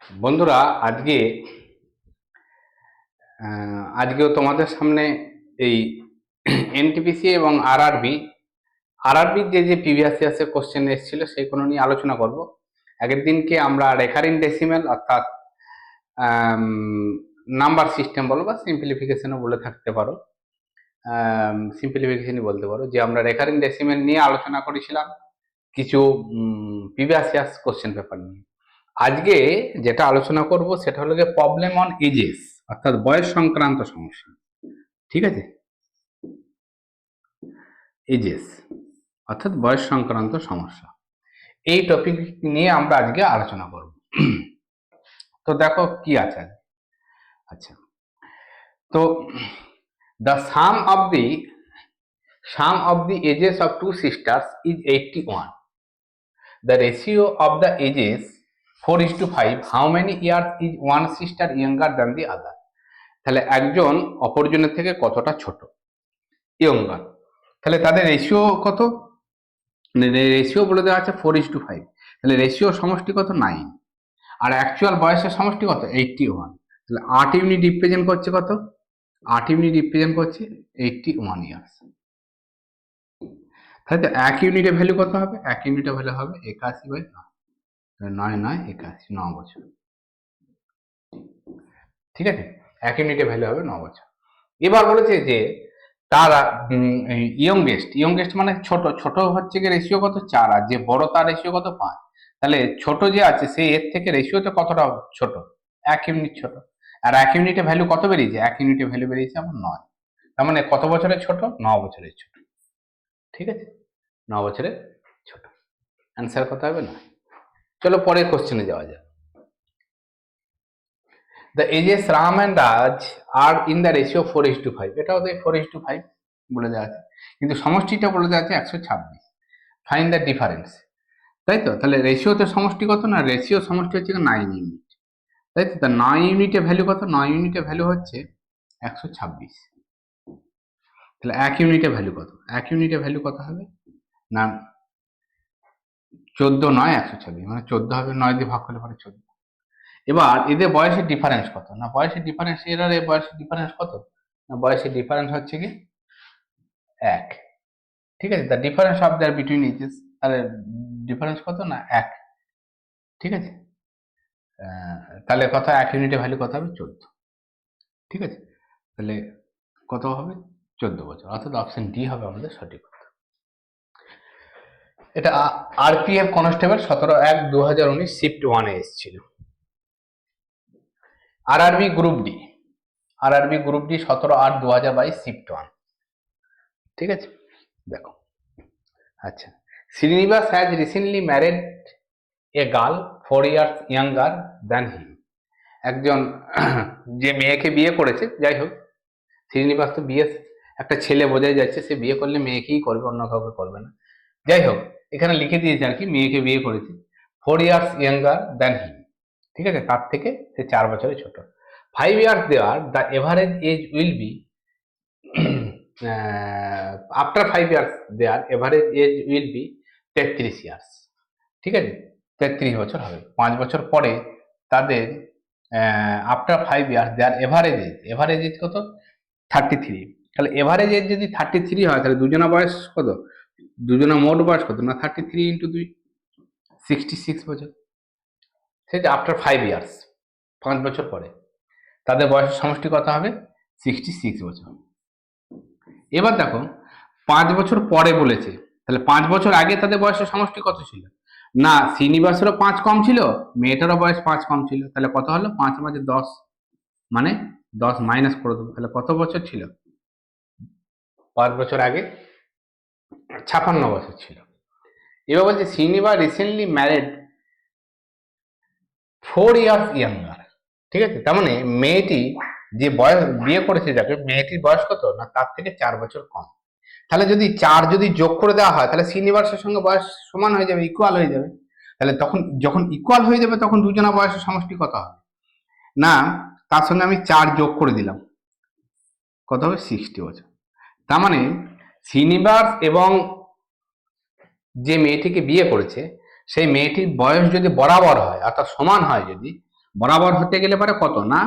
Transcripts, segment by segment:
বন্ধুরা, আজকেও তোমাদের সামনে এই এনটিপিসি এবং আরআরবির যে প্রিভিয়াস ইয়ার্সের কোশ্চেন এসেছিল সেইগুলো নিয়ে আলোচনা করব। আগের দিনকে আমরা রেকারিং ডেসিমেল অর্থাৎ নাম্বার সিস্টেম বলো বা সিম্পলিফিকেশনও বলে থাকতে পারো, সিম্পলিফিকেশনই বলতে পারো, যে আমরা রেকারিং ডেসিমেল নিয়ে আলোচনা করেছিলাম কিছু প্রিভিয়াস ইয়ার্স কোশ্চেন পেপার নিয়ে। আজকে যেটা আলোচনা করব সেটা হলো প্রবলেম অন এজেস অর্থাৎ বয়স সংক্রান্ত সমস্যা। ঠিক আছে, এজেস অর্থাৎ বয়স সংক্রান্ত সমস্যা, এই টপিক নিয়ে আমরা আজকে আলোচনা করব। তো দেখো কি আছে। আচ্ছা, তো the sum of the ages of two sisters is 81. The ratio of the ages 4:5. How many years is one sister younger than the other? তাহলে একজন অপরজনের থেকে কতটা ছোট, ইয়ঙ্গার। তাহলে তাদের রেশিও কত? রেশিও বলে দেওয়া আছে 4:5। তাহলে রেশিও সমষ্টি কত? 9। আর অ্যাকচুয়াল বয়সের সমষ্টি কত? 81। তাহলে 8 ইউনিট রিপ্রেজেন্ট করছে কত? 8 ইউনিট রিপ্রেজেন্ট করছে 81 ইয়ার্স। তাহলে 1 ইউনিটের ভ্যালু কত হবে? 1 ইউনিটের ভ্যালু হবে 81/9। 9 9 81, 9 বছর। ঠিক আছে, 1 ইউনিটের ভ্যালু হবে 9 বছর। এবার বলেছে যে তারা ইয়ংগেস্ট মানে ছোট হচ্ছে কি রেশিও কত? 4। আর যে বড় তার রেশিও কত? 5। তাহলে ছোট যে আছে সে এর থেকে রেশিওতে কতটা ছোট? 1 ইউনিট ছোট। আর 1 ইউনিটের ভ্যালু কত বেরিয়েছে? 1 ইউনিটের ভ্যালু বেরিয়েছে আমার 9। তার মানে কত বছরের ছোট? 9 বছরের ছোট। ঠিক আছে, 9 বছরের ছোট। অ্যান্সার কত হবে? 9। চলো পরের কোশ্চেনে যাওয়া যাক। The ages Ram and Raj are in the ratio 4:5. এটাও তো 4:5 বলে দেওয়া আছে, কিন্তু সমষ্টিটা বলে দেওয়া আছে 126। Find the difference. তাই তো, তাহলে রেশিওতে সমষ্টি কত? না, রেশিও সমষ্টি হচ্ছে 9 ইউনিট। তাই তো, 9 ইউনিটের ভ্যালু কত? 9 ইউনিটের ভ্যালু হচ্ছে 126। তাহলে 1 ইউনিটের ভ্যালু কত? 1 ইউনিটের ভ্যালু কত হবে? না, 14 9 126, মানে 14 হবে, 9 দিয়ে ভাগ করলে পরে 14। এবার এদের বয়সের ডিফারেন্স কত? না, বয়সের ডিফারেন্স বয়সের ডিফারেন্স কত? না, বয়সের ডিফারেন্স হচ্ছে কি 1। ঠিক আছে, the difference of their between ages, তাহলে ডিফারেন্স কত? না 1। ঠিক আছে, তাহলে কত? 1 ইউনিটের ভ্যালু কত হবে? 14। ঠিক আছে, তাহলে কত হবে? 14 বছর। অর্থাৎ অপশন ডি হবে আমাদের সঠিক উত্তর। এটা আরপিএফ কনস্টেবল 17/1/2019 শিফট 1 এ এসেছিল। RRB group D 17/8/2022 shift 1। ঠিক আছে, দেখো। আচ্ছা, Srinivas has recently married a girl 4 years younger than him. একজন যে মেয়েকে বিয়ে করেছে, যাই হোক, শ্রীনিবাস তো বিয়ে, একটা ছেলে বোঝাই যাচ্ছে, সে বিয়ে করলে মেয়েকেই করবে, অন্য কাউকে করবে না। যাই হোক, এখানে লিখে দিয়েছে আর কি, মেয়েকে বিয়ে করেছে 4 years younger than him। ঠিক আছে, তার থেকে সে 4 বছরের ছোট। 5 years দেওয়ার, the average age will be, after 5 years দেওয়ার average age will be 33 years। ঠিক আছে, 33 বছর হবে। 5 বছর পরে তাদের আফটার 5 years দেয়ার এভারেজ এজ কত? 33। তাহলে এভারেজ এজ যদি 33 হয়, তাহলে দুজনা বয়স কত? দুজনা মোট বয়স কত? না, 33 × 2 66 বছর। সেটা আফটার 5 years, 5 বছর পরে তাদের বয়সের সমষ্টি কত হবে? 66 বছর। এবার দেখো, 5 বছর পরে বলেছে, তাহলে 5 বছর আগে তাদের বয়সের সমষ্টি কত ছিল? না, শ্রীনিবাসেরও 5 কম ছিল, মেয়েটারও বয়স 5 কম ছিল। তাহলে কত হলো? 5 মাঝে 10, মানে 10 মাইনাস করে দেবো। তাহলে কত বছর ছিল? 5 বছর আগে 56 বছর ছিল। এবার বলছে Srinivas recently married 4 years younger। ঠিক আছে, তার মানে মেয়েটি যে বয়স বিয়ে করেছে, যাকে, মেয়েটির বয়স কত? না, তার থেকে 4 বছর কম। তাহলে যদি 4 যদি যোগ করে দেওয়া হয়, তাহলে শ্রীনিবাসের সঙ্গে বয়স সমান হয়ে যাবে, ইকুয়াল হয়ে যাবে। তাহলে তখন যখন ইকুয়াল হয়ে যাবে, তখন দুজনা বয়সের সমষ্টি কত হবে? না, তার সঙ্গে আমি 4 যোগ করে দিলাম, কত হবে? 60 বছর। তার মানে শ্রীনিবাস এবং যে মেয়েটিকে বিয়ে করেছে, সেই মেয়েটির বয়স যদি বরাবর হয়, অর্থাৎ সমান হয়, যদি বরাবর হতে গেলে পরে কত না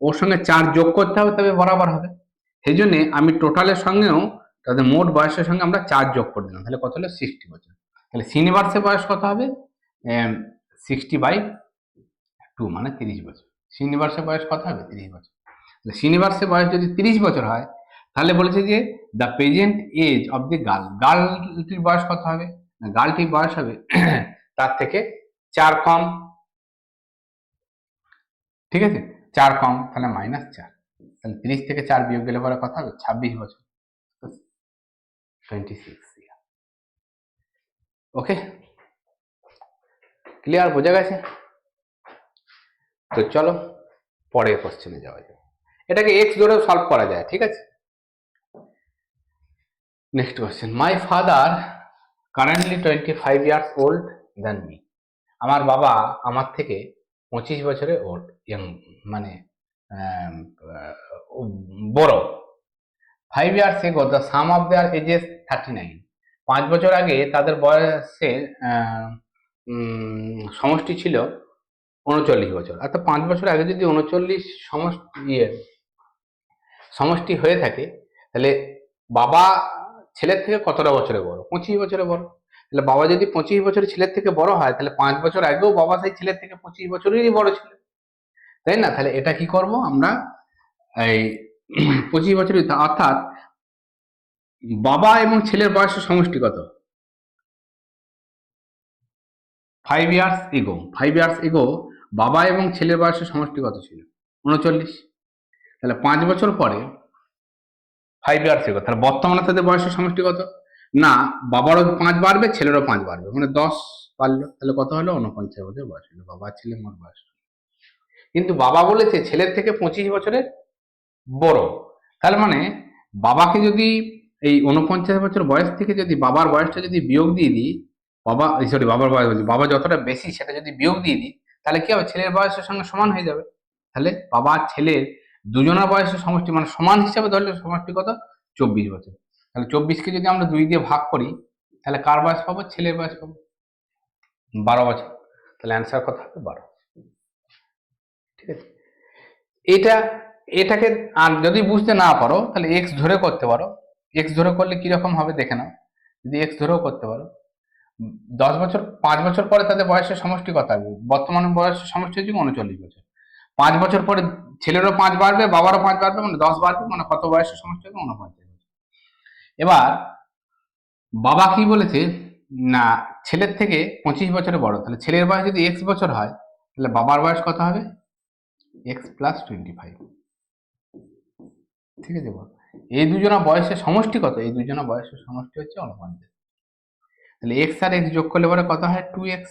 ওর সঙ্গে 4 যোগ করতে হবে, তবে বরাবর হবে। সেই জন্য আমি টোটালের সঙ্গেও তাদের মোট বয়সের সঙ্গে আমরা 4 যোগ করে দিলাম, তাহলে কত হলো 60 বছর। তাহলে সিনিভার্সের বয়স কত হবে 60/2 মানে 30 বছর। সিনিভার্সের বয়স কত হবে 30 বছর। সিনিভার্সের বয়স যদি 30 বছর হয় তাহলে বলেছে যে the present age of the গার্লটির বয়স কত হবে, গার্লটির বয়স হবে তার থেকে 4 কম, ঠিক আছে 4 কম, তাহলে -4, তাহলে 30 থেকে 4 বিয়োগ গেলে পরে কত হবে 26 বছর, 26 ইয়ার। ওকে, ক্লিয়ার, বোঝা গেছে? তো চলো পরের কোশ্চেনে যাওয়া যাক। এটাকে এক্স ধরেও সলভ করা যায়, ঠিক আছে। Next question, my father currently 25 years old than me. আমার বাবা আমার থেকে 25 বছরের ওল্ড, মানে বড়। 5 years ago the sum of their ages 39। 5 বছর আগে তাদের বয়সের সমষ্টি ছিল 39 বছর। অর্থাৎ 5 বছর আগে যদি 39 সমষ্টি হয়ে থাকে তাহলে বাবা ছেলের থেকে কতটা বছরে বড়, 25 বছরে বড়। তাহলে বাবা যদি 25 বছরের ছেলের থেকে বড় হয় তাহলে 5 বছর আগেও বাবা সেই ছেলের থেকে 25 বছরেরই বড় ছিল, তাই না? তাহলে এটা কি করব আমরা, এই 25 বছর, অর্থাৎ বাবা এবং ছেলের বয়সের সমষ্টি কত 5 years ago। 5 years ago বাবা এবং ছেলের বয়সের সমষ্টি কত ছিল 39। তাহলে 5 বছর পরে 5 years ago, তাহলে বর্তমানে তাদের বয়সের সমষ্টি কত না বাবারও 5 বাড়বে ছেলেরও 5 বাড়বে, মানে 10 বাড়লো, তাহলে কত হলো 49 বছর বয়স হলো বাবা ছেলে মোট বয়স। কিন্তু বাবা বলেছে ছেলের থেকে 25 বছরের বড়, তার মানে বাবাকে যদি এই 49 বছর বয়স থেকে যদি বাবার বয়সটা যদি বিয়োগ দিয়ে দিই, বাবার বয়স বলছি, বাবা যতটা বেশি সেটা যদি বিয়োগ দিয়ে দিই তাহলে কি হবে ছেলের বয়সের সঙ্গে সমান হয়ে যাবে। তাহলে বাবা আর ছেলের দুজনের বয়সের সমষ্টি মানে সমান হিসাবে ধরলে সমষ্টি কত 24 বছর। তাহলে 24কে যদি আমরা 2 দিয়ে ভাগ করি তাহলে কার বয়স পাবো, ছেলের বয়স পাবো 12 বছর। তাহলে অ্যান্সার কত হবে 12, ঠিক আছে। এটাকে আর যদি বুঝতে না পারো তাহলে এক্স ধরে করতে পারো। এক্স ধরে করলে কিরকম হবে দেখে নাও, যদি এক্স ধরেও করতে পারো 10 বছর 5 বছর পরে তাদের বয়সের সমষ্টি কত হবে, বর্তমানে বয়সের সমষ্টি হচ্ছে 39 বছর। 5 বছর পরে ছেলেরও 5 বাড়বে বাবারও 5 বাড়বে, মানে 10 বাড়বে, মানে কত বয়সের সমষ্টি হবে 49 বছর। এবার বাবা কি বলেছে না ছেলের থেকে 25 বছরে বড়, তাহলে ছেলের বয়স যদি এক্স বছর হয় তাহলে বাবার বয়স কত হবে এক্স প্লাস 25, ঠিক আছে। এই দুজনের বয়সের সমষ্টি কত, এই দুজনের বয়সের সমষ্টি হচ্ছে 49। তাহলে এক্স আর এক্স যোগ করলে পরে কত হয় 2x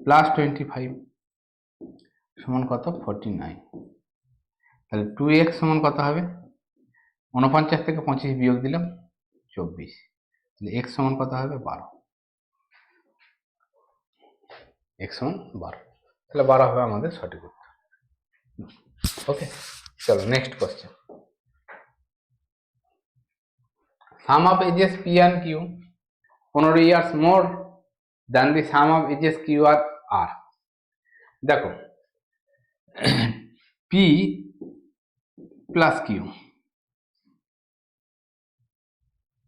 প্লাস 25 সমান কত 49। তাহলে 2x সমান কত হবে 49 থেকে 25 বিয়োগ দিলাম 24, তাহলে x সমান কত হবে 12, x সমান 12, তাহলে 12 হবে আমাদের সঠিক উত্তর। ওকে, চলো next question. Sum of ages P and Q 15 years more than the sum of ages Q আর R। দেখো P plus Q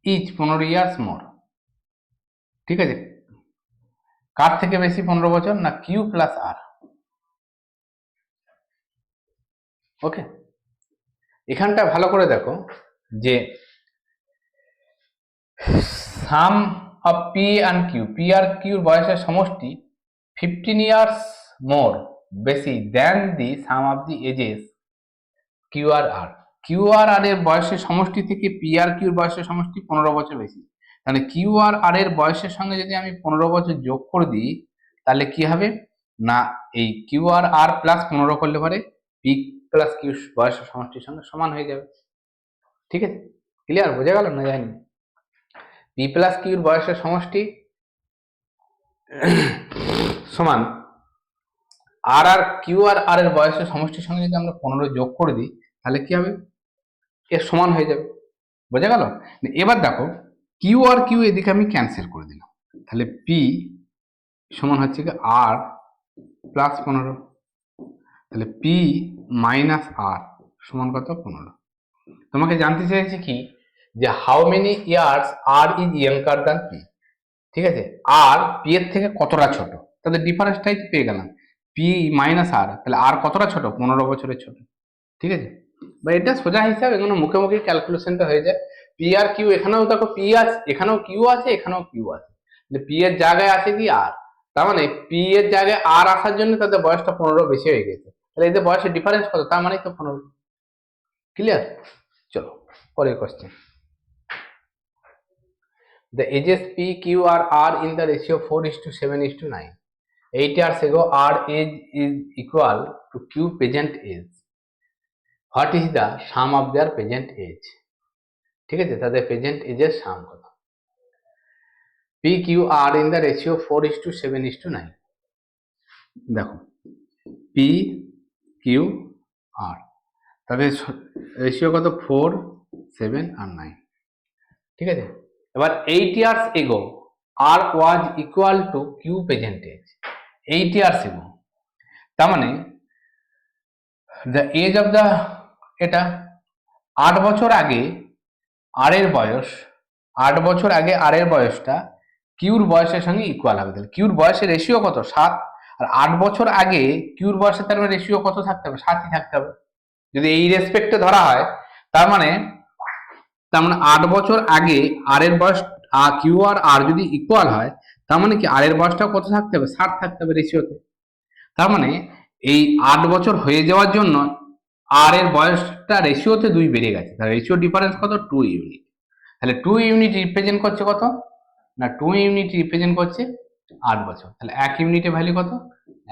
each 15 years more, ঠিক আছে। কার থেকে বেশি 15 বছর না Q প্লাস R। ওকে, এখানটা ভালো করে দেখো যে sum of P and Q, P আর কিউর বয়সের সমষ্টি 15 ইয়ার্স মোর বেশি than the sum of the ages Q আর আর। কিউ আর আর এর বয়সের সমষ্টি থেকে পি আর কিউর বয়সের সমষ্টি 15 বছর বেশি। তাহলে কিউ আর আর এর বয়সের সঙ্গে যদি আমি 15 বছর যোগ করে দিই তাহলে কি হবে না এই কিউ আর আর প্লাস 15 করলে পরে পি প্লাস কিউ বয়সের সমষ্টির সঙ্গে সমান হয়ে যাবে, ঠিক আছে। ক্লিয়ার, বোঝা গেল না জানি। পি প্লাস কিউর বয়সের সমষ্টি সমান আর আর কিউ আর আর এর বয়সের সমষ্টির সঙ্গে যদি আমরা 15 যোগ করে দিই তাহলে কি হবে এর সমান হয়ে যাবে, বোঝা গেল। এবার দেখো কিউ আর কিউ এদিকে আমি ক্যান্সেল করে দিলাম, তাহলে পি সমান হচ্ছে কি আর প্লাস 15, তাহলে পি মাইনাস আর সমান কত 15। তোমাকে জানতে চাইছি কি যে how many years R is younger than P, ঠিক আছে, আর পি এর থেকে কতটা ছোট, তাদের ডিফারেন্সটাই পেয়ে গেলাম, পি মাইনাস আর, তাহলে আর কতটা ছোট, 15 বছরের ছোট, ঠিক আছে। বা এটা সোজা হিসাব, এখানে মুখে মুখে ক্যালকুলেশনটা হয়ে যায়। পি আর কিউ, এখানেও দেখো পি আছে, এখানেও কিউ আছে, এখানেও কিউ আছে, পি এর জায়গায় আছে কি আর, তার মানে পি এর জায়গায় আর আসার জন্য তাদের বয়সটা 15 বেশি হয়ে গেছে, তাহলে এদের বয়সের ডিফারেন্স কত, তার মানে তো 15। ক্লিয়ার? চলো পরের question. The ages P, Q are R in the ratio 4:7:9. 8 years ago, R age is equal to Q present age. What is the sum of their present age? ঠিক আছে, তাদের প্রেজেন্ট এজের সাম কত? P Q R in the ratio 4:7:9। দেখো P Q আর তাদের ratio কত, 4, 7 আর 9, ঠিক আছে। এবার 8 years ago R was equal to Q present age, 8 years ago, তার মানে দ্য এজ অফ দ্য, এটা 8 বছর আগে আর এর বয়স, 8 বছর আগে আর এর বয়সটা কিউর বয়সের সঙ্গে ইকুয়াল হবে, তাহলে কিউর বয়সের রেশিও কত, 7, আর 8 বছর আগে কিউর বয়সের তার রেশিও কত থাকতে হবে, 7ই থাকতে হবে। যদি এই রেসপেক্টে ধরা হয় তার মানে 8 বছর আগে আর এর বয়স, কিউ আর আর যদি ইকুয়াল হয় তার মানে কি আর এর বয়সটা কত থাকতে হবে, 7 থাকতে হবে রেশিওতে। তার মানে এই 8 বছর হয়ে যাওয়ার জন্য আর এর বয়সটা রেশিওতে 2 বেড়ে গেছে, তাহলে রেশিও ডিফারেন্স কত, 2 ইউনিট। তাহলে 2 ইউনিট রিপ্রেজেন্ট করছে কত না, 2 ইউনিট রিপ্রেজেন্ট করছে 8 বছর, তাহলে 1 ইউনিটের ভ্যালু কত,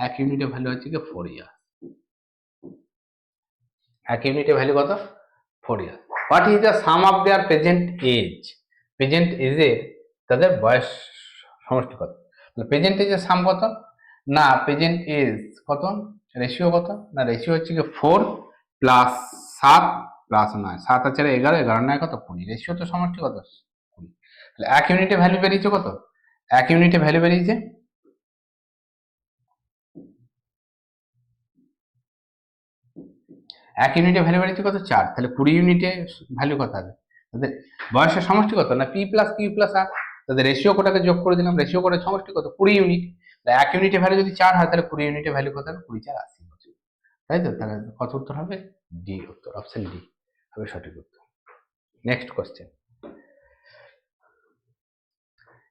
1 ইউনিটের ভ্যালু হচ্ছে কি 4 ইয়ার, 1 ইউনিটের ভ্যালু কত, 4 year. What is the sum of their present age, present এজের তাদের বয়স সমষ্টি কত, প্রেজেন্ট এজের সাম কত না, প্রেজেন্ট এজ কত, রেশিও কত না, রেশিও হচ্ছে কি 4 প্লাস 7 প্লাস 9, 7 আর 4 11, 11 9 কত 20, রেশিও তো সমষ্টি কত 20, তাহলে 1 ইউনিটে ভ্যালু বেরিয়েছে কত, 1 ইউনিটে ভ্যালু বেরিয়েছে 1 ইউনিটে ভ্যালু বেরিয়েছে কত 4, তাহলে 20 ইউনিটে ভ্যালু কত হবে, তাদের বয়সের সমষ্টি কত না, পি প্লাস কিউ প্লাস আর, তাদের রেশিও কোটাকে যোগ করে দিলাম, রেশিও কোটার সমষ্টি কত 20 ইউনিট, 1 ইউনিটে ভ্যালু যদি 4 হয় তাহলে 20 ইউনিটে ভ্যালু কত হবে, 20 4 80 বছর, তাই তো। তাহলে কত উত্তর হবে, ডি উত্তর, অপশন ডি হবে সঠিক উত্তর। Next question.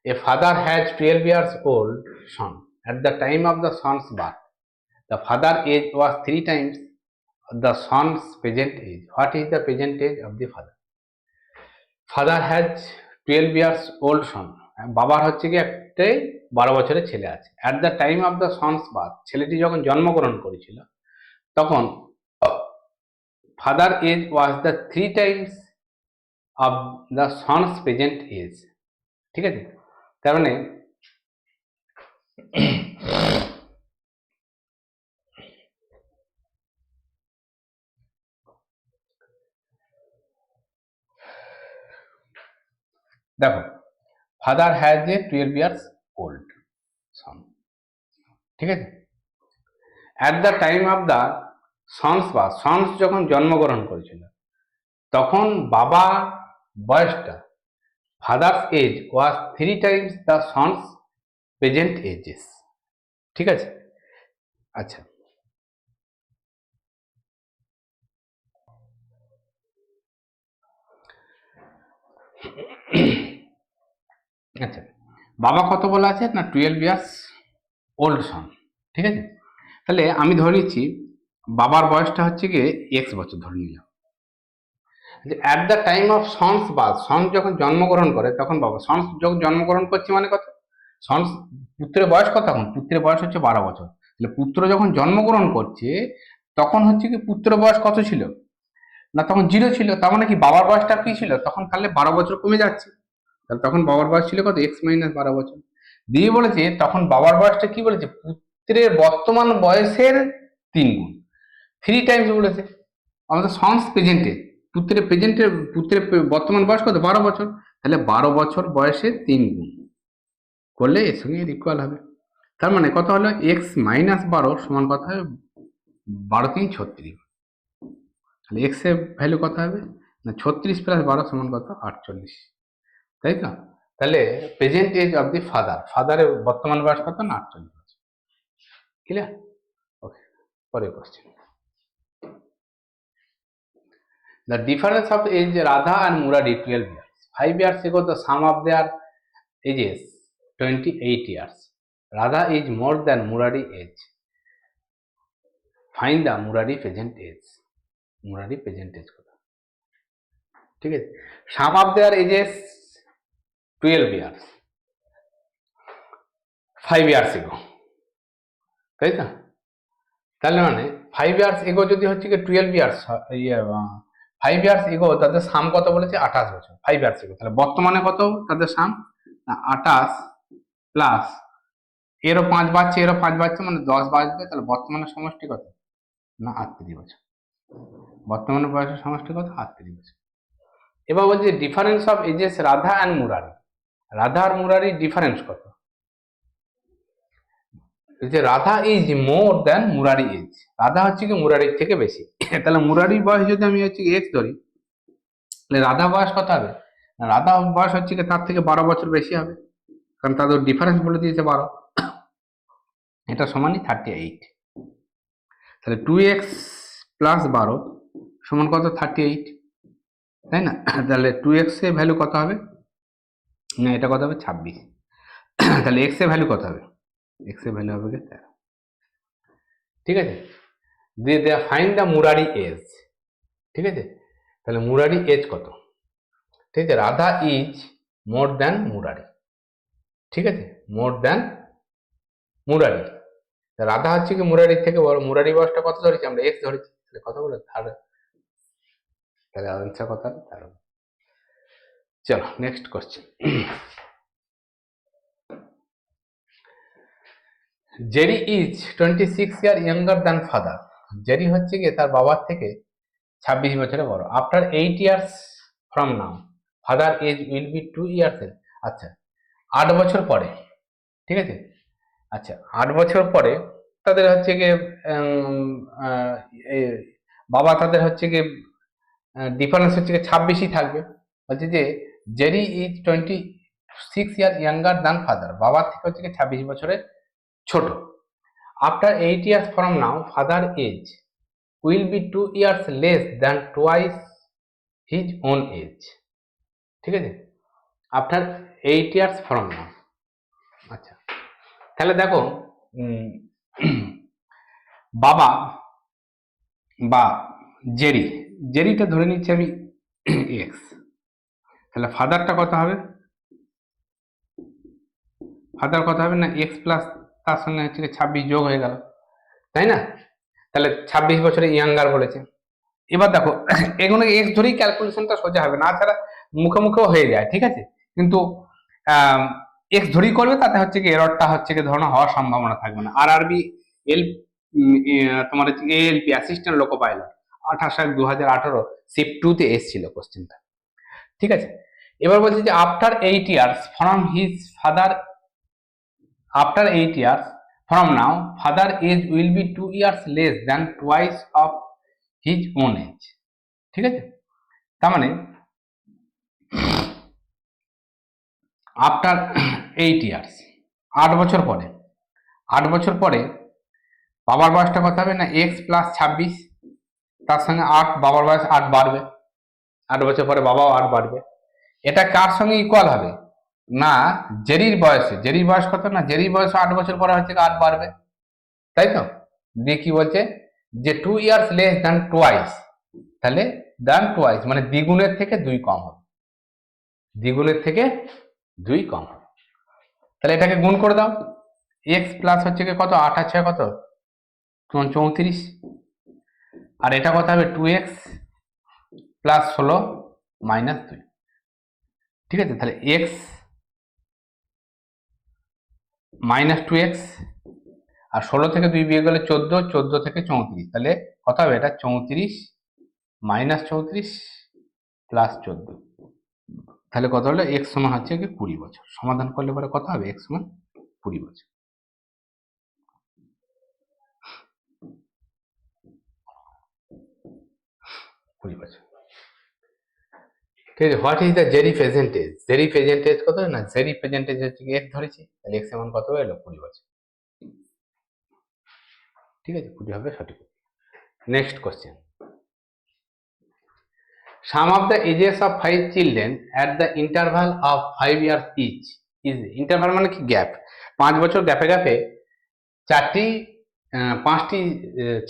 A father has 12 years old son. At the time of the son's birth, the father age was 3 times the son's present age. What is the present age of the father? Father has 12 years old son. বাবার হচ্ছে কি একটাই 12 বছরের ছেলে আছে। At the time of the son's birth, ছেলেটি যখন জন্মগ্রহণ করেছিল তখন father age was the 3 times of the son's present age, ঠিক আছে। তার মানে দেখো father has a 12 years old son, ঠিক আছে। At the time of the sons বা সন্স যখন জন্মগ্রহণ করেছিল তখন বাবার বয়সটা, father's age was 3 times the sons present ages, ঠিক আছে। আচ্ছা আচ্ছা বাবা কত বলা আছে না, 12 ইয়ার্স ওল্ড সন, ঠিক আছে। তাহলে আমি ধরে নিচ্ছি বাবার বয়সটা হচ্ছে গিয়ে এক্স বছর ধরে নিলাম, at the time of sons birth, sons যখন জন্মগ্রহণ করে তখন বাবা, সন্স যখন জন্মগ্রহণ করছে মানে কত, সন্স পুত্রের বয়স কত, এখন পুত্রের বয়স হচ্ছে 12 বছর, তাহলে পুত্র যখন জন্মগ্রহণ করছে তখন হচ্ছে কি পুত্র বয়স কত ছিল না, তখন 0 ছিল, তার মানে কি বাবার বয়সটা কি ছিল তখন, তাহলে 12 বছর কমে যাচ্ছে, তাহলে তখন বাবার বয়স ছিল কত, এক্স মাইনাস 12 বছর। দিয়ে বলেছে তখন বাবার বয়সটা কি বলেছে, পুত্রের বর্তমান বয়সের 3 গুণ, 3 টাইমস বলেছে। আমাদের সন্স প্রেজেন্টে পুত্রের বর্তমান বয়স কত, 12 বছর, তাহলে 12 বছর বয়সে 3 গুণ করলে এর সঙ্গে ইকুয়াল হবে। তার মানে কত হলো, এক্স মাইনাস 12 সমান কত হবে, 12×3 36, তাহলে এক্স এর ভ্যালু কত হবে না 36 + 12 সমান কত 48, তাই তো। তাহলে প্রেজেন্ট এজ অফ দি ফাদারের বর্তমান বয়স কত না 48 বছর। ক্লিয়ার? ওকে, পরের question. The difference of age Radha and Murari 12 years. 5 years ago the sum of their ages 28 years. Radha is more than Murari age. Find the Murari present age. Murari present age কত? ঠিক আছে, sum of their ages 12 years. 5 years ago, তাই তো। তাহলে মানে 5 years ago যদি হচ্ছে কি 12 years 5 years ago তাদের সাম কত বলেছে 28 বছর 5 years ago। তাহলে বর্তমানে কত তাদের সাম না 28 প্লাস এরও 5 বাড়ছে এরও 5 বাড়ছে মানে 10 বাড়বে, তাহলে বর্তমানে সমষ্টি কত না 38 বছর। বর্তমানে বয়সের সমষ্টি কত 38 বছর। এবার বলছে difference of ages Radha and Murari. Radha আর মুরারি ডিফারেন্স কত? যে Radha is more than Murari is, Radha হচ্ছে কি মুরারির থেকে বেশি। তাহলে মুরারির বয়স যদি আমি হচ্ছে এক্স ধরি, তাহলে রাধা বয়স কত হবে? রাধা বয়স হচ্ছে কি তার থেকে 12 বছর বেশি হবে, কারণ তাদের ডিফারেন্স বলে দিয়েছে 12, এটা সমানই 38। তাহলে 2x + 12 সমান কত 38, তাই না। তাহলে 2x এর ভ্যালু কত হবে না এটা কত হবে 26, তাহলে x এর ভ্যালু কত হবে? x এর ভ্যালু হবে 13। ঠিক আছে, দিয়ে দেয়া ফাইন্ড দ্য মুরারি এজ। ঠিক আছে, তাহলে মুরারি এজ কত? ঠিক আছে, Radha is more than Murari. ঠিক আছে, মোর দ্যান মুরারি। রাধা হচ্ছে কি মুরারির থেকে বড়। মুরারি বয়সটা কত ধরেছি আমরা এক্স ধরেছি, তাহলে কত বলে তাহলে আনসার কত হবে 13। চলো next question. Jerry is 26 year younger than father. Jerry হচ্ছে কি তার বাবার থেকে 26 বছরের বড়। After 8 years from now father age will be 2 years. আচ্ছা 8 বছর পরে, ঠিক আছে, আচ্ছা 8 বছর পরে তাদের হচ্ছে গিয়ে বাবা তাদের হচ্ছে গিয়ে ডিফারেন্স হচ্ছে গিয়ে 26ই থাকবে। বলছে যে Jerry is 26 year younger than father, বাবার থেকে হচ্ছে গিয়ে 26 বছরের ছোট। After 8 years from now father age will be 2 years less than twice his own age. ঠিক আছে, আফটার 8 ইয়ার্স ফ্রম নাও। আচ্ছা তাহলে দেখো বাবা বা জেরিটা ধরে নিচ্ছি আমি এক্স, তাহলে ফাদারটা কত হবে? ফাদার কত হবে না এক্স প্লাস তার সঙ্গে হচ্ছে 26 যোগ হয়ে গেল, তাই না। তাহলে 26 বছরে ইয়াঙ্গার বলেছে। এবার দেখো এগুলো এক্স ধরেই ক্যালকুলেশনটা সোজা হবে, না ছাড়া মুখে মুখেও হয়ে যায়, ঠিক আছে, কিন্তু এক্স ধরেই করবে তাতে হচ্ছে কি এররটা হচ্ছে কি ধরনের হওয়ার সম্ভাবনা থাকবে না। আরআরবি তোমার হচ্ছে ALP assistant loco pilot 28/2018 shift 2 তে এসেছিল কোশ্চেনটা। ঠিক আছে, এবার বলছে যে after 8 years from his father, after 8 years from now father age will be 2 years less than twice of his own age. ঠিক আছে, তার মানে আফটার 8 ইয়ার্স 8 বছর পরে, 8 বছর পরে বাবার বয়সটা কত হবে না এক্স প্লাস 26, তার সঙ্গে 8, বাবার বয়স 8 বাড়বে, 8 বছর পরে বাবাও 8 বাড়বে। এটা কার সঙ্গে ইকুয়াল হবে না জেরির বয়সে। জেরির বয়স কত না জেরির বয়স 8 বছর পরে হচ্ছে 8 বাড়বে, তাই তো। দিয়ে কি বলছে যে 2 ইয়ার্স লেস দ্যান টুয়াইস, তাহলে দ্যান টুয়াইস মানে দ্বিগুণের থেকে 2 কম হবে, দ্বিগুণের থেকে 2 কম হবে। তাহলে এটাকে গুণ করে দাও, এক্স প্লাস হচ্ছে কি কত 8 আর 6 কত 34, আর এটা কত হবে 2x প্লাস 16 মাইনাস 2। ঠিক আছে, তাহলে x মাইনাস 2x আর 16 থেকে 2 বিয়োগ গেলে 14, 14 থেকে 34, তাহলে কত হবে এটা 34 মাইনাস 34 প্লাস 14, তাহলে কত হলো x সমান হচ্ছে কি 20 বছর। সমাধান করলে পরে কত হবে x সমান 20 বছর। 20 বছর। ঠিক আছে, what is the Jerry present age? Jerry present age কত না, জেরি প্রেজেন্ট এজ হচ্ছে এক্স ধরেছি, তাহলে এক্স এর মান কত হলো 20 বছর। ঠিক আছে, 20 হবে সঠিক। Next question, sum of the ages of 5 children at the interval of 5 years each is, interval মানে কি গ্যাপ, 5 বছর গ্যাপে গ্যাপে 5টি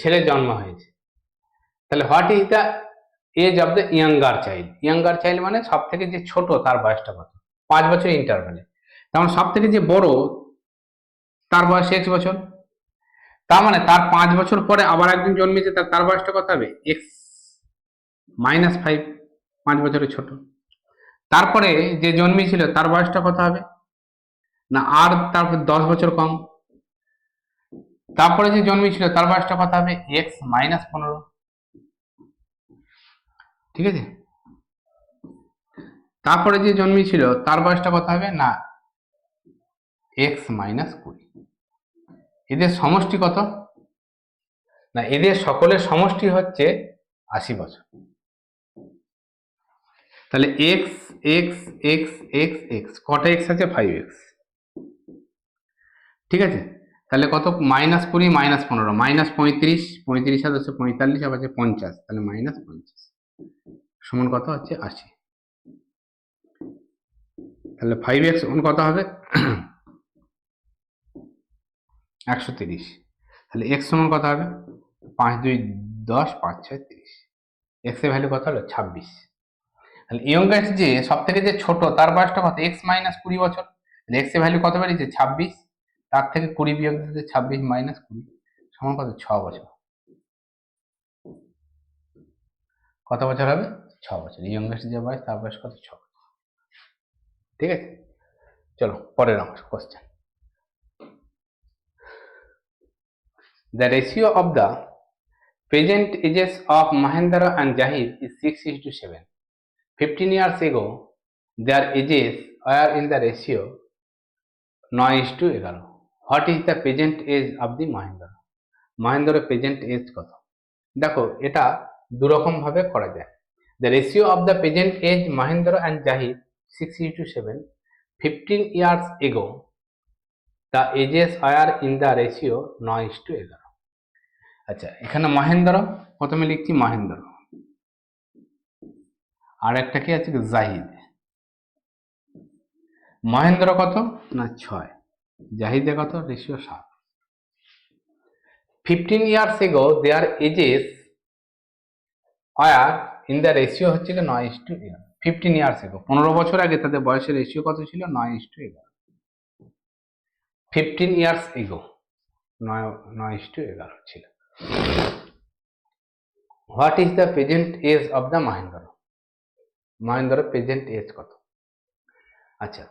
ছেলে জন্ম হয়েছে, তাহলে what is the age of the younger child? Younger child মানে সব থেকে যে ছোট তার বয়সটা কত, 5 বছর ইন্টারভালে, তেমন সব থেকে যে বড় তার বয়স 6 বছর, তার মানে তার 5 বছর পরে আবার একজন জন্মেছে, তার বয়সটা কত হবে, এক্স মাইনাস 5, 5 বছরের ছোট। তারপরে যে জন্মেছিল তার বয়সটা কত হবে না, আর তারপর 10 বছর কম। তারপরে যে জন্মেছিল তার বয়সটা কত হবে, এক্স মাইনাস 15। ঠিক আছে, তারপরে যে জন্মেছিল তার বয়সটা কত হবে না, এক্স মাইনাস 20। এদের সমষ্টি কত না, এদের সকলের সমষ্টি হচ্ছে 80 বছর। তাহলে x x x x x কটা এক্স আছে, 5x। ঠিক আছে, তাহলে কত, মাইনাস 20 মাইনাস 15 মাইনাস 35, 35 আর 10 45, আবার 50, তাহলে মাইনাস 50 সমান কত হচ্ছে 80। তাহলে 5x সমান কত হবে 130। তাহলে x সমান কত হবে 5 2 10 5 6 30, x এর ভ্যালু কত হলো 26। তাহলে ইয়ংগেস্ট যে সব থেকে যে ছোট তার বয়সটা কত, x মাইনাস 20 বছর, তাহলে x এর ভ্যালু কত বেরিয়েছে 26, তার থেকে 20 বিয়োগ দিতে 26 মাইনাস 20 সমান কত 6 বছর। কত বছর হবে 6 বছর, ইয়ংগেস্ট যে বয়স তার বয়স কত 6 বছর। ঠিক আছে, চলো পরের আমার question, the ratio of the present ages of Mahendra and Jahid is 6:7. 15 years ago their ages were in the ratio 9:11. What is the present age of the Mahendra? Mahendra present age কত? দেখো এটা দুরকম ভাবে করা যায়। The ratio of the present age Mahendra and Jahid 6:7. 15 years ago the ages were in the ratio 9:11. আচ্ছা, এখানে মহেন্দ্র প্রথমে লিখছি, মহেন্দ্র, আর একটা কি আছে জাহিদ। মহেন্দ্র কত না 6, জাহিদে কত, ratio 7। 15 years ago their ages were in the ratio হচ্ছে 9:11। 15 years ago 15 বছর আগে তাদের বয়সের রেশিও কত ছিল 9:11। 15 years ago 9:11 ছিল। What is the present age of the Mahindra? Mahindra present age কত? আচ্ছা,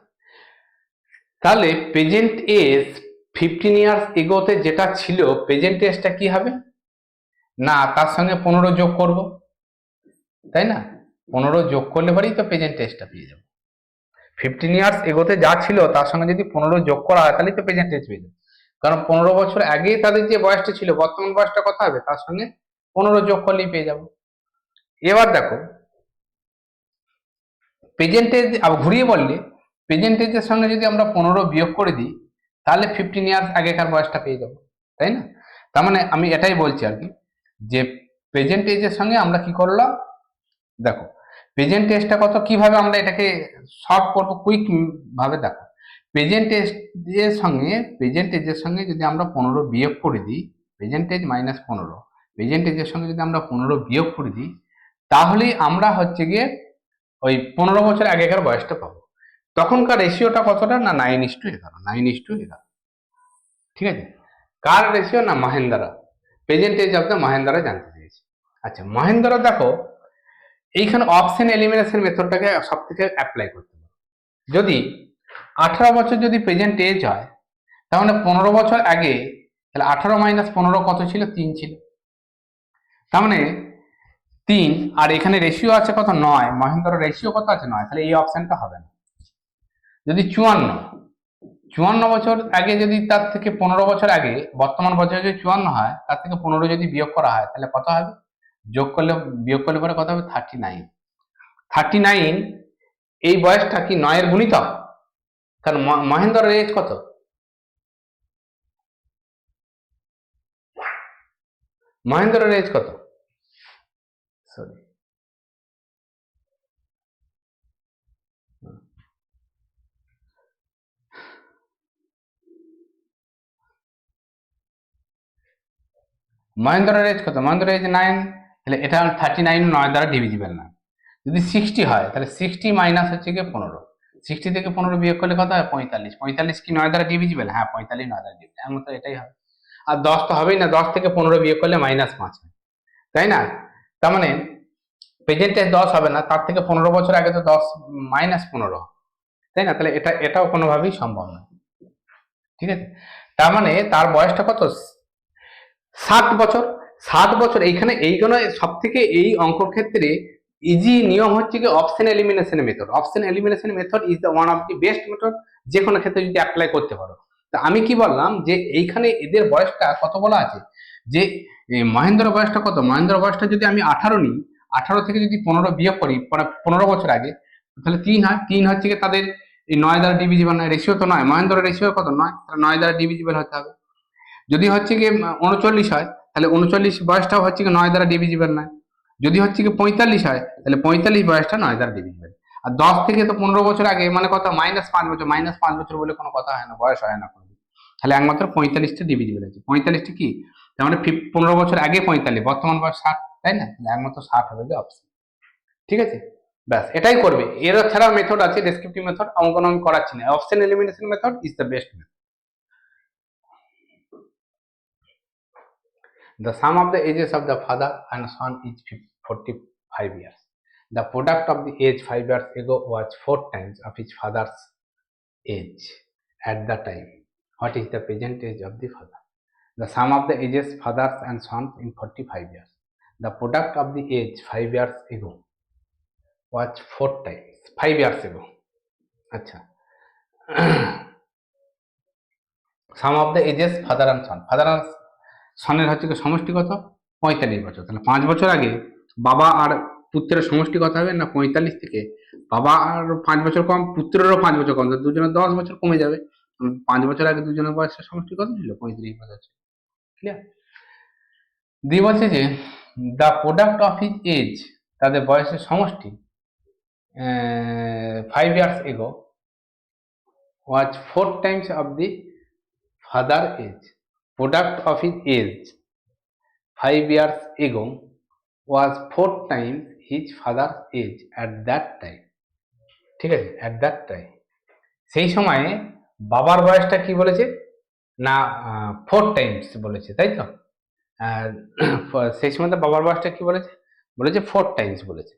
তাহলে প্রেজেন্ট এজ 15 ইয়ার্স এগোতে যেটা ছিল প্রেজেন্ট এজটা কি হবে না, তার সঙ্গে 15 যোগ করব, তাই না, 15 যোগ করলে পরেই তো প্রেজেন্ট এজটা পেয়ে যাব। 15 ইয়ার্স এগোতে যা ছিল তার সঙ্গে যদি 15 যোগ করা হয় তাহলে তো প্রেজেন্ট এজ পেয়ে যাবে, কারণ 15 বছর আগে তাদের যে বয়সটা ছিল বর্তমান বয়সটা কত হবে, তার সঙ্গে 15 যোগ করলেই পেয়ে যাব। এবার দেখো প্রেজেন্ট এজ ঘুরিয়ে বললে, প্রেজেন্ট এজের সঙ্গে যদি আমরা 15 বিয়োগ করে দিই তাহলে 15 ইয়ার্স আগেকার বয়সটা পেয়ে যাবো, তাই না। তার মানে আমি এটাই বলছি আর কি, যে প্রেজেন্ট এজের সঙ্গে আমরা কি করলাম, দেখো প্রেজেন্ট এজটা কত, কিভাবে আমরা এটাকে সলভ করবো কুইক ভাবে। দেখো প্রেজেন্ট এজের সঙ্গে যদি আমরা 15 বিয়োগ করে দিই, প্রেজেন্ট এজ মাইনাস 15, প্রেজেন্ট এজের সঙ্গে যদি আমরা 15 বিয়োগ করে দিই তাহলে আমরা হচ্ছে গিয়ে ওই 15 বছর আগেকার বয়সটা পাবো। তখনকার রেশিওটা কতটা না 9:11, 9:11। ঠিক আছে, কার রেশিও না Mahendra, present age of the Mahendra জানতে চেয়েছি। আচ্ছা মহেন্দ্রা দেখো এইখানে অপশন এলিমিনেশন মেথডটাকে সব থেকে অ্যাপ্লাই করতে হবে। যদি 18 বছর যদি প্রেজেন্ট এজ হয় তাহলে 15 বছর আগে, তাহলে 18 মাইনাস 15 কত ছিল, 3 ছিল, তার মানে 3, আর এখানে রেশিও আছে কত 9, মহেন্দ্র রেশিও কত আছে 9, তাহলে এই অপশনটা হবে না। যদি 54 বছর আগে, যদি তার থেকে 15 বছর আগে বর্তমান বছর যদি 54 হয়, তার থেকে 15 যদি বিয়োগ করা হয় তাহলে কত হবে যোগ করলে বিয়োগ করলে পরে কত হবে 39। 39 এই বয়সটা কি 9 এর গুণিতক? কারণ মহেন্দ্রের এজ কত? মহেন্দ্রের এজ কত? সরি, মহেন্দ্রের এজ কত? মহেন্দ্রের এজ 9, তাহলে এটা 39 9 দ্বারা ডিভিজিবল না। যদি 60 হয় তাহলে 60 মাইনাস হচ্ছে গিয়ে 15, 60 থেকে 15 বিয়োগ করলে কত হয় 45, 45 কি 9 দ্বারা ডিভিজিবল? হ্যাঁ 45 9 দ্বারা ডিভিজিবল, এর মতো এটাই হবে। আর 10 তো হবেই না, 10 থেকে 15 বিয়োগ করলে -5 হয়, তাই না? তার মানে প্রেজেন্টে 10 হবে না, তার থেকে 15 বছর আগে তো 10 -15, তাই না? তাহলে এটাও কোনোভাবেই সম্ভব নয়, ঠিক আছে? তার মানে তার বয়সটা কত? 60 বছর। 60 বছর। এইখানে এইগুলো সব থেকে এই অঙ্কর ক্ষেত্রে ইজি নিয়ম হচ্ছে কি option elimination method. Option elimination method is the one of the best method, যে কোনো ক্ষেত্রে যদি অ্যাপ্লাই করতে পারো। তা আমি কি বললাম যে এইখানে এদের বয়সটা কত বলা আছে, যে মহেন্দ্র বয়সটা কত? মহেন্দ্র বয়সটা যদি আমি 18 নিই, 18 থেকে যদি 15 বিয়োগ করি 15 বছর আগে, তাহলে 3 হয়। 3 হচ্ছে কি তাদের এই 9 দ্বারা ডিভিজিবল নয়, রেশিও তো 9, মহেন্দ্র রেশিও কত 9, তাহলে 9 দ্বারা ডিভিজিবল হতে হবে। যদি হচ্ছে কি 39 হয় তাহলে 39 বয়সটাও হচ্ছে কি 9 দ্বারা ডিভিজিবল নয়। যদি হচ্ছে কি 45 হয় তাহলে 45 বয়সটা 9 দ্বারা ডিভিজিবল। আর 10 থেকে তো 15 বছর আগে মানে কত -5 বছর, -5 বছর বলে কোনো কথা হয় না, বয়স হয় না কোনো, তাহলে একমাত্র 45টা ডিভিজিবল আছে। 45টা কি, তার মানে 15 বছর আগে 45, বর্তমান বয়স 60, তাই না? তাহলে একমাত্র 60 হবে যে অপশন, ঠিক আছে? ব্যাস এটাই করবে। এর ছাড়া মেথড আছে ডেসক্রিপটিভ মেথড, অঙ্কন আমি করাচ্ছি না। Option elimination method is the best method. The sum of the ages of the father and son is 45 years. The product of the age 5 years ago was 4 times of his father's age at the time. What is the present age of the father? The sum of the ages fathers and sons in 45 years. The product of the age 5 years ago was 4 times 5 years ago. আচ্ছা, sum of the ages father and son. Father আর সনের হচ্ছে কি সমষ্টি কত? 45 বছর। তাহলে 5 বছর আগে বাবা আর পুত্রের সমষ্টি কত হবে না 45 থেকে বাবা আর 5 বছর কম, পুত্রেরও 5 বছর কম, দুজনের 10 বছর কমে যাবে। 5 বছর আগে দুজনের বয়সের সমষ্টি কত ছিল? 35 বছর ছিল। ক্লিয়ার? দিয়ে বলছে যে the product of his age, তাদের বয়সের সমষ্টি 5 years ago was 4 times of the father age. Product of his age 5 years ago was 4 times his father's age at that time. ঠিক আছে, at that time, সেই সময়ে বাবার বয়সটা কি বলেছে না 4 টাইমস বলেছে, তাই তো? আর সেই সময় বাবার বয়সটা কি বলেছে? বলেছে 4 টাইমস বলেছে।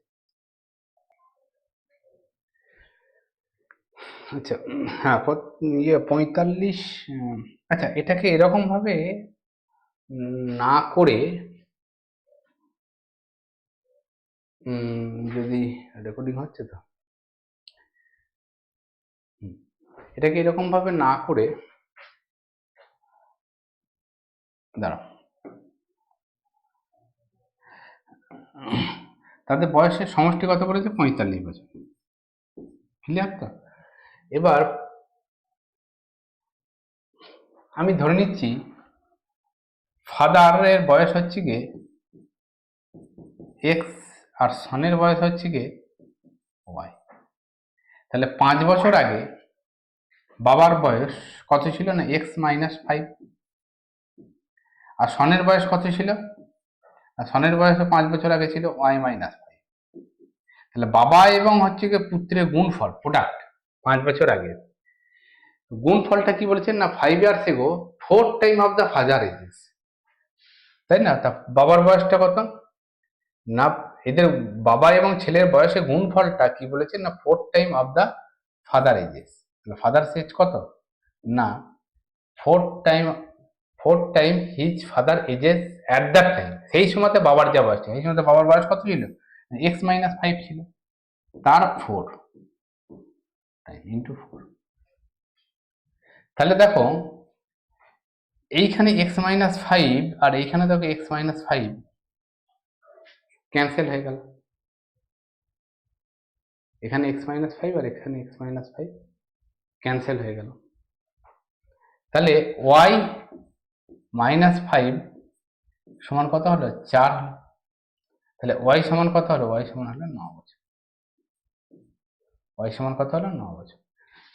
আচ্ছা, হ্যাঁ 45। আচ্ছা, এটাকে এরকম ভাবে না করে যদি রেকর্ডিং হচ্ছে তো, এটাকে এরকম ভাবে না করে দাঁড়াও, তাদের বয়সের সমষ্টি কত বলেছে? 45 বছর। ক্লিয়ার তো? এবার আমি ধরে নিচ্ছি ফাদারের বয়স হচ্ছে গিয়ে এক্স আর সনের বয়স হচ্ছে গিয়ে ওয়াই। তাহলে 5 বছর আগে বাবার বয়স কত ছিল না x-5, আর সনের বয়স কত ছিল? আর সনের বয়স 5 বছর আগে ছিল y-5। তাহলে বাবা এবং হচ্ছে গিয়ে পুত্রের গুণফল প্রোডাক্ট 5 বছর আগে, গুণফলটা কি বলেছেন না 5 years ago 4 time of the father ages, তাই না? তা বাবার বয়সটা কত না, এদের বাবা এবং ছেলের বয়সে গুণফলটা কি বলেছেন না 4 time of the father ages. Father age কত না 4 time his father ages at that time. সেই সময়তে বাবার যা বয়স, সেই সময়তে বাবার বয়স কত ছিল? x-5 ছিল, তার 4 টাইম ইন্টু 4। তাহলে দেখো এইখানে x-5 আর এইখানে দেখো x-5, ক্যান্সেল হয়ে গেল, এখানে x-5 আর এখানে x-5 ক্যান্সেল হয়ে গেল। তাহলে y-5 সমান কত হলো? 4 হলো। তাহলে y সমান কত হলো? y সমান হলো 9 বছর। y সমান কত হলো? 9 বছর।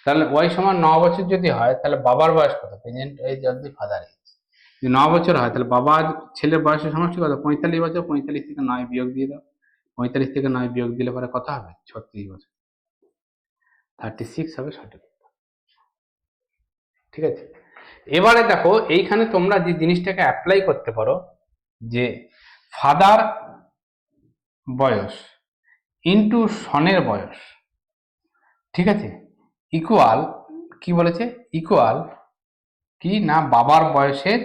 তাহলে y সমান 9 বছর যদি হয়, তাহলে বাবার বয়স কত? Present age of the father age যদি 9 বছর হয়, তাহলে বাবার ছেলের বয়সের সমষ্টি কত? 45 বছর। 45 থেকে 9 বিয়োগ দিয়ে দাও। 45 থেকে 9 বিয়োগ দিলে পরে কত হবে? 36 বছর। 36 হবে সঠিক। ঠিক আছে, এবারে দেখো এইখানে তোমরা যে জিনিসটাকে অ্যাপ্লাই করতে পারো, যে ফাদার বয়স ইন্টু সনের বয়স, ঠিক আছে, ইকুয়াল কি বলেছে? ইকুয়াল কি না, বাবার বয়সের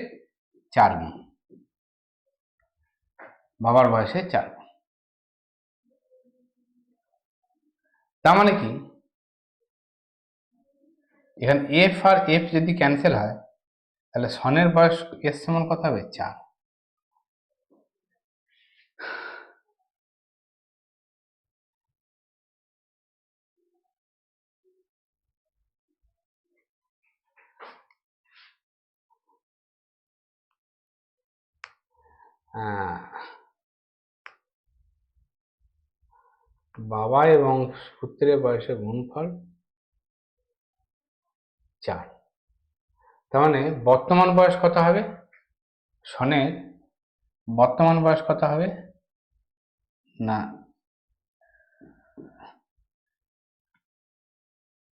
4 গুণ। বাবার বয়সের 4 গুণ। তার মানে কি, এখানে এফ আর এফ যদি ক্যান্সেল হয়, তাহলে সনের বয়স এর সমান কত হবে? 4। বাবা এবং পুত্রের বয়সের গুণফল 4। তার মানে বর্তমান বয়স কত হবে? সনের বর্তমান বয়স কত হবে? না,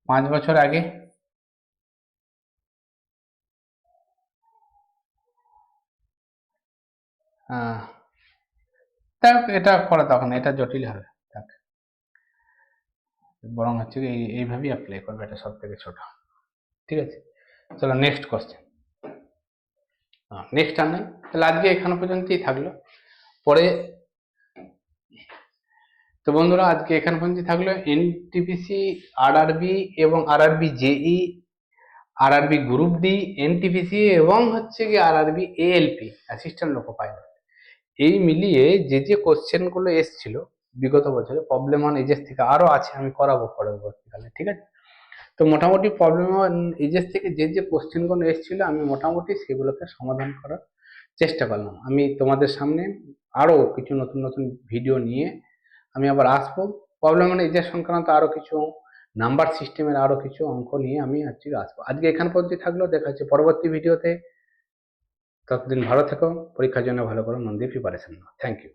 5 বছর আগে। এটা করা তখন এটা জটিল হবে, বরং হচ্ছে এইভাবেই অ্যাপ্লাই করবে, এটা সব থেকে ছোট। ঠিক আছে, চলো নেক্সট কোশ্চেন। নেক্সট আর নাই, তাহলে আজকে এখানে পর্যন্তই থাকলো। পরে তো বন্ধুরা আজকে এখানে পর্যন্ত থাকলো এনটিপিসি, আরআরবি এবং আরআরবি জেই, আরআরবি গ্রুপ ডি, এনটিপিসি এবং হচ্ছে কি RRB ALP assistant loco pilot, এই মিলিয়ে যে যে কোশ্চেন গুলো এসেছিল বিগত বছরে প্রবলেম অন এজেস থেকে, আরো আছে, আমি করাবো পরবর্তীকালে। ঠিক আছে, তো মোটামুটি প্রবলেম অন এজেস থেকে যে যে কোশ্চেন গুলো এসেছিল আমি মোটামুটি সেগুলোকে সমাধান করার চেষ্টা করলাম। আমি তোমাদের সামনে আরো কিছু নতুন নতুন ভিডিও নিয়ে আমি আবার আসবো। প্রবলেম অন এজেস সংক্রান্ত আরো কিছু নাম্বার সিস্টেমের আরো কিছু অঙ্ক নিয়ে আমি আজকে আসবো। আজকে এখান পর্যন্ত থাকলো, দেখা হচ্ছে পরবর্তী ভিডিওতে। ততদিন ভালো থেকো, পরীক্ষার জন্য ভালো করে মন দিয়ে প্রিপারেশন নাও। Thank you.